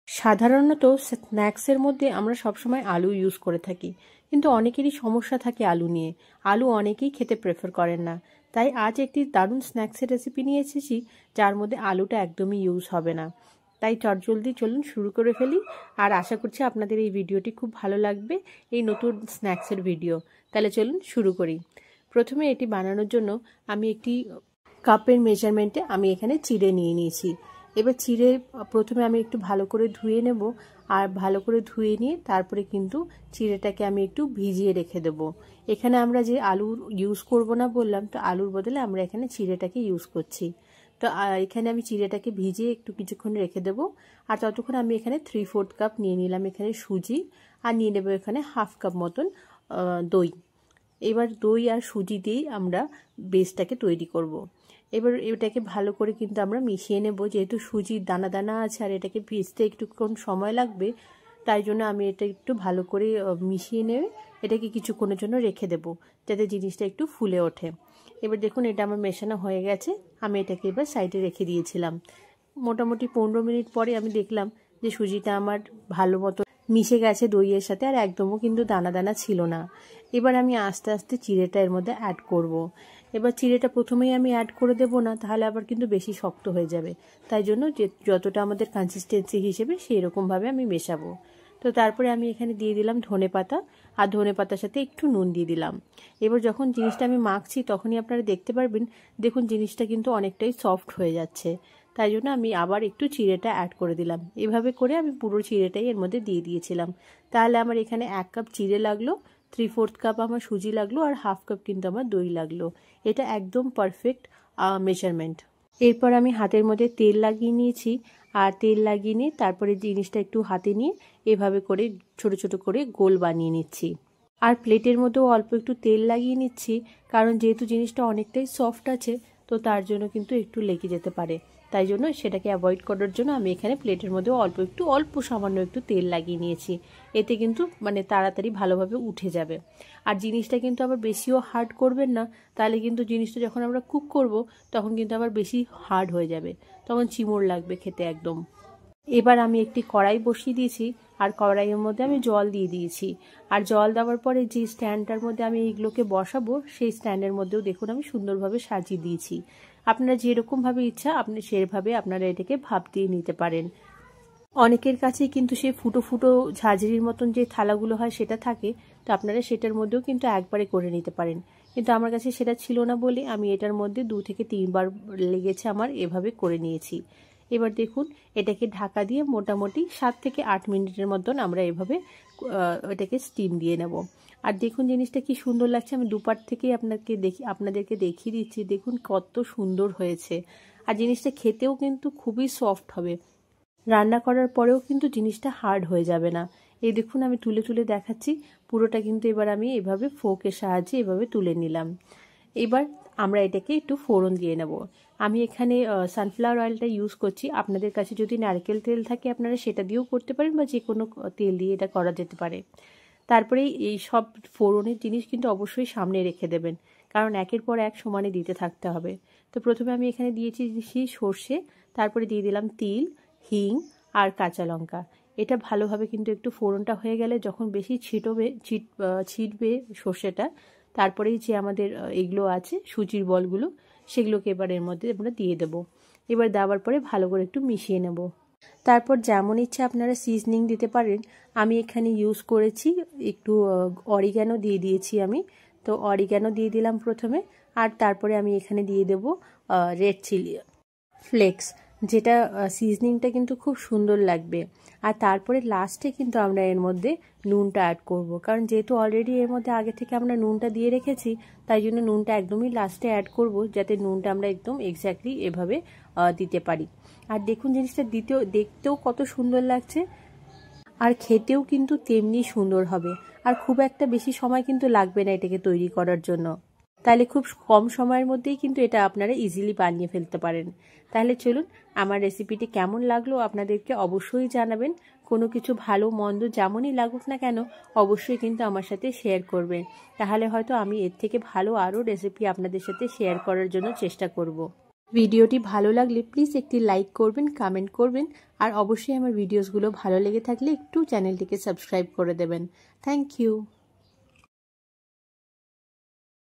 সাধারণত স্ন্যাক্সের মধ্যে আমরা সবসময় আলু ইউজ করে থাকি, কিন্তু অনেকেরই সমস্যা থাকে আলু নিয়ে। আলু অনেকেই খেতে প্রেফার করেন না। তাই আজ একটি দারুণ স্ন্যাক্সের রেসিপি নিয়ে এসেছি যার মধ্যে আলুটা একদমই ইউজ হবে না। তাই চটজলদি চলুন শুরু করে ফেলি। আর আশা করছি আপনাদের এই ভিডিওটি খুব ভালো লাগবে, এই নতুন স্ন্যাক্সের ভিডিও। তাহলে চলুন শুরু করি। প্রথমে এটি বানানোর জন্য আমি একটি কাপের মেজারমেন্টে আমি এখানে চিড়ে নিয়ে নিয়েছি। এবার চিড়ে প্রথমে আমি একটু ভালো করে ধুয়ে নেব, আর ভালো করে ধুয়ে নিয়ে তারপরে কিন্তু চিড়েটাকে আমি একটু ভিজিয়ে রেখে দেব। এখানে আমরা যে আলুর ইউজ করব না বললাম, তো আলুর বদলে আমরা এখানে চিড়েটাকে ইউজ করছি। তো এখানে আমি চিড়েটাকে ভিজিয়ে একটু কিছুক্ষণ রেখে দেব। আর ততক্ষণ আমি এখানে 3/4 কাপ নিয়ে নিলাম এখানে সুজি, আর নিয়ে নেব এখানে 1/2 কাপ মতন দই। এবার দই আর সুজি দিয়েই আমরা বেসটাকে তৈরি করব। এবার এটাকে ভালো করে কিন্তু আমরা মিশিয়ে নেব। যেহেতু সুজির দানা দানা আছে আর এটাকে ভিজতে একটুক্ষণ সময় লাগবে, তাই জন্য আমি এটা একটু ভালো করে মিশিয়ে নেবে এটাকে কিছুক্ষণের জন্য রেখে দেব, যাতে জিনিসটা একটু ফুলে ওঠে। এবার দেখুন এটা আমার মেশানো হয়ে গেছে। আমি এটাকে এবার সাইডে রেখে দিয়েছিলাম। মোটামুটি 15 মিনিট পরে আমি দেখলাম যে সুজিটা আমার ভালো মতো মিশে গেছে দইয়ের সাথে, আর একদমও কিন্তু দানা দানা ছিল না। এবার আমি আস্তে আস্তে চিড়েটা এর মধ্যে অ্যাড করব। এবার চিড়েটা প্রথমেই আমি অ্যাড করে দেব না, তাহলে আবার কিন্তু বেশি শক্ত হয়ে যাবে। তাই জন্য যে যতটা আমাদের কনসিস্টেন্সি হিসেবে সেই রকমভাবে আমি মেশাবো। তো তারপরে আমি এখানে দিয়ে দিলাম ধনেপাতা, আর ধনেপাতার সাথে একটু নুন দিয়ে দিলাম। এবার যখন জিনিসটা আমি মাখছি তখনই আপনারা দেখতে পারবেন, দেখুন জিনিসটা কিন্তু অনেকটাই সফট হয়ে যাচ্ছে। তাই জন্য আমি আবার একটু চিড়েটা অ্যাড করে দিলাম। এভাবে করে আমি পুরো চিড়েটাই এর মধ্যে দিয়ে দিয়েছিলাম। তাহলে আমার এখানে 1 কাপ চিড়ে লাগলো, 3/4 কাপ আমার সুজি লাগলো, আর 1/2 কাপ কিন্তু আমার দই লাগলো। এটা একদম পারফেক্ট মেজারমেন্ট। এরপর আমি হাতের মধ্যে তেল লাগিয়ে নিয়েছি, আর তেল লাগিয়ে নিয়ে তারপরে জিনিসটা একটু হাতে নিয়ে এভাবে করে ছোট ছোট করে গোল বানিয়ে নিচ্ছি। আর প্লেটের মধ্যেও অল্প একটু তেল লাগিয়ে নিচ্ছি, কারণ যেহেতু জিনিসটা অনেকটাই সফট আছে, তো তার জন্য কিন্তু একটু লেগে যেতে পারে। তাই জন্য সেটাকে অ্যাভয়েড করার জন্য আমি এখানে প্লেটের মধ্যে অল্প সামান্য একটু তেল লাগিয়ে নিয়েছি। এতে কিন্তু মানে তাড়াতাড়ি ভালোভাবে উঠে যাবে। আর জিনিসটা কিন্তু আবার বেশিও হার্ড করবেন না, তাহলে কিন্তু জিনিসটা যখন আমরা কুক করব তখন কিন্তু আবার বেশি হার্ড হয়ে যাবে, তখন চিমড় লাগবে খেতে একদম। এবার আমি একটি কড়াই বসিয়ে দিয়েছি, আর কড়াইয়ের মধ্যে আমি জল দিয়ে দিয়েছি। আর জল দেওয়ার পরে যে স্ট্যান্ডটার মধ্যে আমি এইগুলোকে বসাবো, সেই স্ট্যান্ডের মধ্যেও দেখুন আমি সুন্দরভাবে সাজিয়ে দিয়েছি। আপনারা যেরকমভাবে ইচ্ছা আপনি সেভাবে আপনারা এটাকে ভাপ দিয়ে নিতে পারেন। অনেকের কাছেই কিন্তু সেই ফুটো ফুটো ঝাঁঝরির মতন যে থালাগুলো হয় সেটা থাকে, তো আপনারা সেটার মধ্যেও কিন্তু একবারে করে নিতে পারেন। কিন্তু আমার কাছে সেটা ছিল না বলে আমি এটার মধ্যে 2 থেকে 3 বার লেগেছে আমার, এভাবে করে নিয়েছি। এবার দেখুন এটাকে ঢাকা দিয়ে মোটামুটি 7 থেকে 8 মিনিটের মতন আমরা এভাবে এটাকে স্টিম দিয়ে নেব। আর দেখুন জিনিসটা কি সুন্দর লাগছে। আমি দুপার থেকেই আপনাদেরকে দেখিয়ে দিচ্ছি। দেখুন কত সুন্দর হয়েছে। আর জিনিসটা খেতেও কিন্তু খুবই সফট হবে। রান্না করার পরেও কিন্তু জিনিসটা হার্ড হয়ে যাবে না। এই দেখুন আমি তুলে তুলে দেখাচ্ছি পুরোটা, কিন্তু এবার আমি এভাবে ফোর্কের সাহায্যে এভাবে তুলে নিলাম। এবার আমরা এটাকে একটু ফোড়ন দিয়ে নেব। আমি এখানে সানফ্লাওয়ার অয়েলটা ইউজ করছি। আপনাদের কাছে যদি নারকেল তেল থাকে আপনারা সেটা দিয়েও করতে পারেন, বা যে কোনো তেল দিয়ে এটা করা যেতে পারে। তারপরে এই সব ফোড়নের জিনিস কিন্তু অবশ্যই সামনে রেখে দেবেন, কারণ একের পর এক সমানে দিতে থাকতে হবে। তো প্রথমে আমি এখানে দিয়েছি সর্ষে, তারপরে দিয়ে দিলাম তিল, হিং আর কাঁচা লঙ্কা। এটা ভালোভাবে কিন্তু একটু ফোড়নটা হয়ে গেলে যখন বেশি ছিটবে সর্ষেটা, তারপরেই যে আমাদের এগুলো আছে সুজির বলগুলো, সেগুলোকে এবার এর মধ্যে আমরা দিয়ে দেবো। এবার দেওয়ার পরে ভালো করে একটু মিশিয়ে নেব। তারপর যেমন ইচ্ছে আপনারা সিজনিং দিতে পারেন। আমি এখানে ইউজ করেছি একটু অরিগ্যানো দিয়ে দিয়েছি আমি। তো অরিগ্যানো দিয়ে দিলাম প্রথমে, আর তারপরে আমি এখানে দিয়ে দেব রেড চিলি ফ্লেক্স, যেটা সিজনিংটা কিন্তু খুব সুন্দর লাগবে। আর তারপরে লাস্টে কিন্তু আমরা এর মধ্যে নুনটা অ্যাড করব, কারণ যেহেতু অলরেডি এর মধ্যে আগে থেকে আমরা নুনটা দিয়ে রেখেছি, তাই জন্য নুনটা একদমই লাস্টে অ্যাড করব, যাতে নুনটা আমরা একদম এক্স্যাক্টলি এভাবে দিতে পারি। আর দেখুন জিনিসটা দেখতেও কত সুন্দর লাগছে, আর খেতেও কিন্তু তেমনি সুন্দর হবে। আর খুব একটা বেশি সময় কিন্তু লাগবে না এটাকে তৈরি করার জন্য। তাহলে খুব কম সময়ের মধ্যেই কিন্তু এটা আপনারা ইজিলি বানিয়ে ফেলতে পারেন। তাহলে চলুন, আমার রেসিপিটি কেমন লাগলো আপনাদেরকে অবশ্যই জানাবেন। কোনো কিছু ভালো মন্দ যেমনই লাগুক না কেন অবশ্যই কিন্তু আমার সাথে শেয়ার করবেন। তাহলে হয়তো আমি এর থেকে ভালো আরও রেসিপি আপনাদের সাথে শেয়ার করার জন্য চেষ্টা করব। ভিডিওটি ভালো লাগলে প্লিজ একটি লাইক করবেন, কমেন্ট করবেন, আর অবশ্যই আমার ভিডিওসগুলো ভালো লেগে থাকলে একটু চ্যানেলটিকে সাবস্ক্রাইব করে দেবেন। Thank you.